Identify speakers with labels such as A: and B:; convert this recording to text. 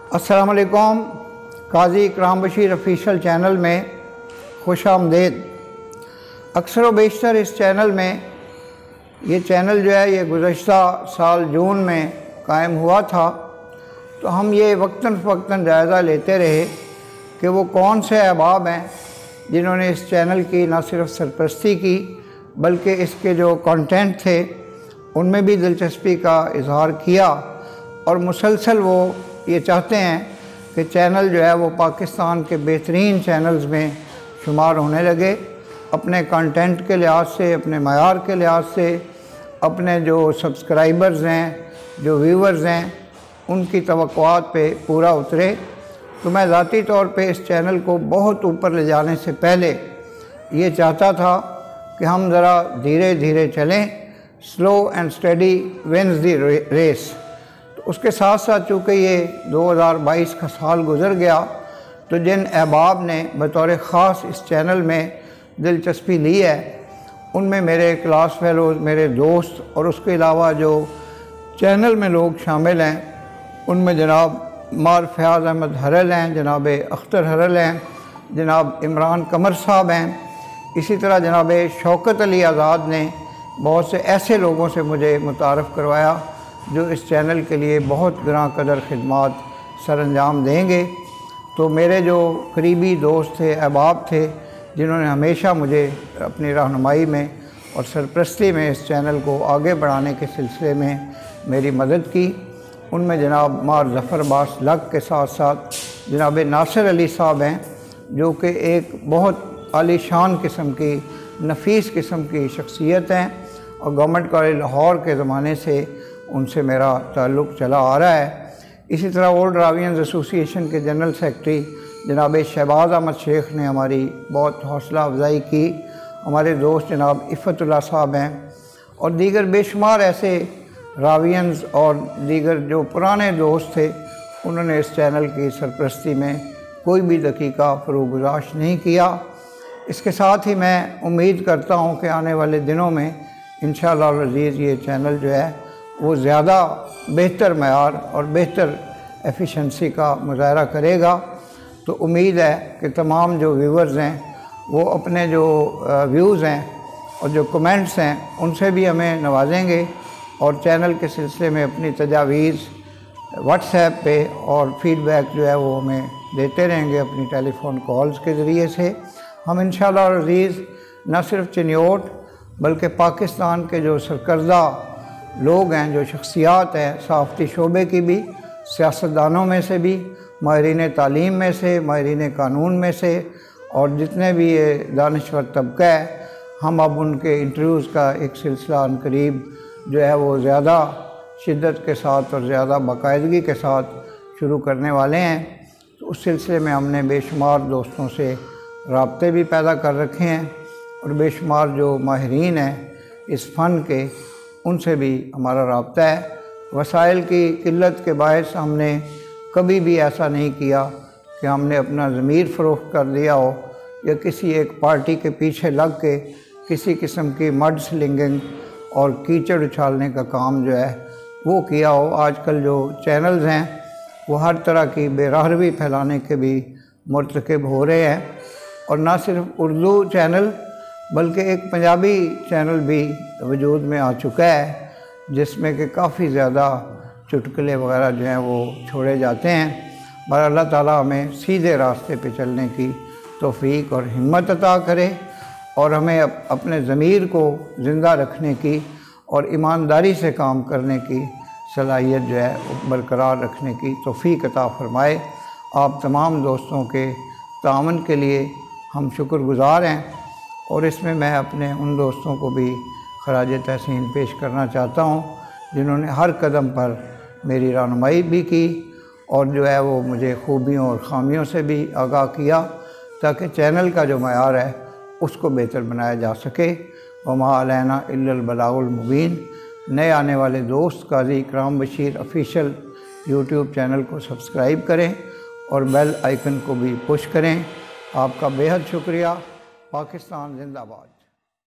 A: अस्सलाम वालेकुम। काजी इकराम Bashir official channel में खुश आमदीद। अक्सर व बेशतर इस चैनल में ये चैनल जो है ये गुज़श्ता साल जून में कायम हुआ था, तो हम ये वक्तन फ़वक्तन जायज़ा लेते रहे कि वो कौन से अहबाब हैं जिन्होंने इस चैनल की न सिर्फ सरपरस्ती की बल्कि इसके जो कंटेंट थे उनमें भी दिलचस्पी का इजहार किया और मुसलसल वो ये चाहते हैं कि चैनल जो है वो पाकिस्तान के बेहतरीन चैनल्स में शुमार होने लगे। अपने कंटेंट के लिहाज से, अपने मयार के लिहाज से, अपने जो सब्सक्राइबर्स हैं, जो व्यूवर्स हैं, उनकी तवक्कुआत पे पूरा उतरे। तो मैं ज़ाती तौर पे इस चैनल को बहुत ऊपर ले जाने से पहले ये चाहता था कि हम ज़रा धीरे धीरे चलें, slow and steady wins the race. तो उसके साथ साथ चूँकि ये 2022 का साल गुज़र गया, तो जिन अहबाब ने बतौर ख़ास इस चैनल में दिलचस्पी ली है उनमें मेरे क्लास फेलोज़, मेरे दोस्त और उसके अलावा जो चैनल में लोग शामिल हैं उनमें जनाब मार फयाज़ अहमद हरल हैं, जनाब अख्तर हरल हैं, जनाब इमरान कमर साहब हैं। इसी तरह जनाब शौकत अली आज़ाद ने बहुत से ऐसे लोगों से मुझे मुतारफ़ करवाया जो इस चैनल के लिए बहुत ग्रां कदर खिदमात सर अंजाम देंगे। तो मेरे जो करीबी दोस्त थे, अहबाब थे, जिन्होंने हमेशा मुझे अपनी रहनुमाई में और सरपरस्ती में इस चैनल को आगे बढ़ाने के सिलसिले में मेरी मदद की, उनमें जनाब मार ज़फ़र अब्बास लक के साथ साथ जनाब नासिर अली साहब हैं, जो कि एक बहुत आलीशान किस्म की, नफीस किस्म की शख्सियत हैं और गवर्नमेंट कॉलेज लाहौर के ज़माने से उनसे मेरा ताल्लुक़ चला आ रहा है। इसी तरह ओल्ड रावियंस एसोसिएशन के जनरल सेक्रेटरी जनाब शहबाज अहमद शेख ने हमारी बहुत हौसला अफजाई की। हमारे दोस्त जनाब इफ़तुल्लाह साहब हैं और दीगर बेशुमार ऐसे रावियंस और दीगर जो पुराने दोस्त थे, उन्होंने इस चैनल की सरपरस्ती में कोई भी दकीका फरोगुज़ाश नहीं किया। इसके साथ ही मैं उम्मीद करता हूँ कि आने वाले दिनों में इंशाअल्लाह अज़ीज़ ये चैनल जो है वो ज़्यादा बेहतर मयार और बेहतर एफिशिएंसी का मुज़ाहरा करेगा। तो उम्मीद है कि तमाम जो व्यूवर्स हैं वो अपने जो व्यूज़ हैं और जो कमेंट्स हैं उनसे भी हमें नवाजेंगे और चैनल के सिलसिले में अपनी तजावीज़ व्हाट्सएप पे और फीडबैक जो है वो हमें देते रहेंगे अपनी टेलीफ़ोन कॉल्स के ज़रिए से। हम इंशाअल्लाह अज़ीज़ न सिर्फ चिन्योट बल्कि पाकिस्तान के जो सरकर्दा लोग हैं, जो शख्सियात हैं सहाफ़ती शोबे की भी, सियासतदानों में से भी, माहिरीन तालीम में से, माहिरीन कानून में से और जितने भी ये दानिश्वर तबका है, हम अब उनके इंटरव्यूज़ का एक सिलसिला अनकरीब जो है वो ज़्यादा शिद्दत के साथ और ज़्यादा बाकायदगी के साथ शुरू करने वाले हैं। तो उस सिलसिले में हमने बेशुमार दोस्तों से राब्ते भी पैदा कर रखे हैं और बेशुमार जो माहिरीन हैं इस फ़न के, उनसे भी हमारा राब्ता है। वसाइल की किल्लत के बायस हमने कभी भी ऐसा नहीं किया कि हमने अपना ज़मीर फ़रोख्त कर दिया हो या किसी एक पार्टी के पीछे लग के किसी किस्म की मड स्लिंगिंग और कीचड़ उछालने का काम जो है वो किया हो। आजकल जो चैनल्स हैं वो हर तरह की बेराहवी फैलाने के भी मुर्तकिब हो रहे हैं और ना सिर्फ उर्दू चैनल बल्कि एक पंजाबी चैनल भी वजूद में आ चुका है जिसमें कि काफ़ी ज़्यादा चुटकुले वगैरह जो हैं वो छोड़े जाते हैं। पर अल्लाह ताला हमें सीधे रास्ते पे चलने की तौफ़ीक और हिम्मत अता करे और हमें अपने ज़मीर को ज़िंदा रखने की और ईमानदारी से काम करने की सलाहियत जो है बरकरार रखने की तौफ़ीक अता फ़रमाए। आप तमाम दोस्तों के ताअवुन के लिए हम शुक्रगुज़ार हैं और इसमें मैं अपने उन दोस्तों को भी खराज तहसीन पेश करना चाहता हूँ जिन्होंने हर कदम पर मेरी रहनुमाई भी की और जो है वो मुझे खूबियों और ख़ामियों से भी आगाह किया ताकि चैनल का जो मयार है उसको बेहतर बनाया जा सके। वमा अलैना इल्लल बलागुल मुबीन। नए आने वाले दोस्त काजी इकराम बशीर ऑफिशियल यूट्यूब चैनल को सब्सक्राइब करें और बेल आइकन को भी पुश करें। आपका बेहद शुक्रिया। पाकिस्तान जिंदाबाद।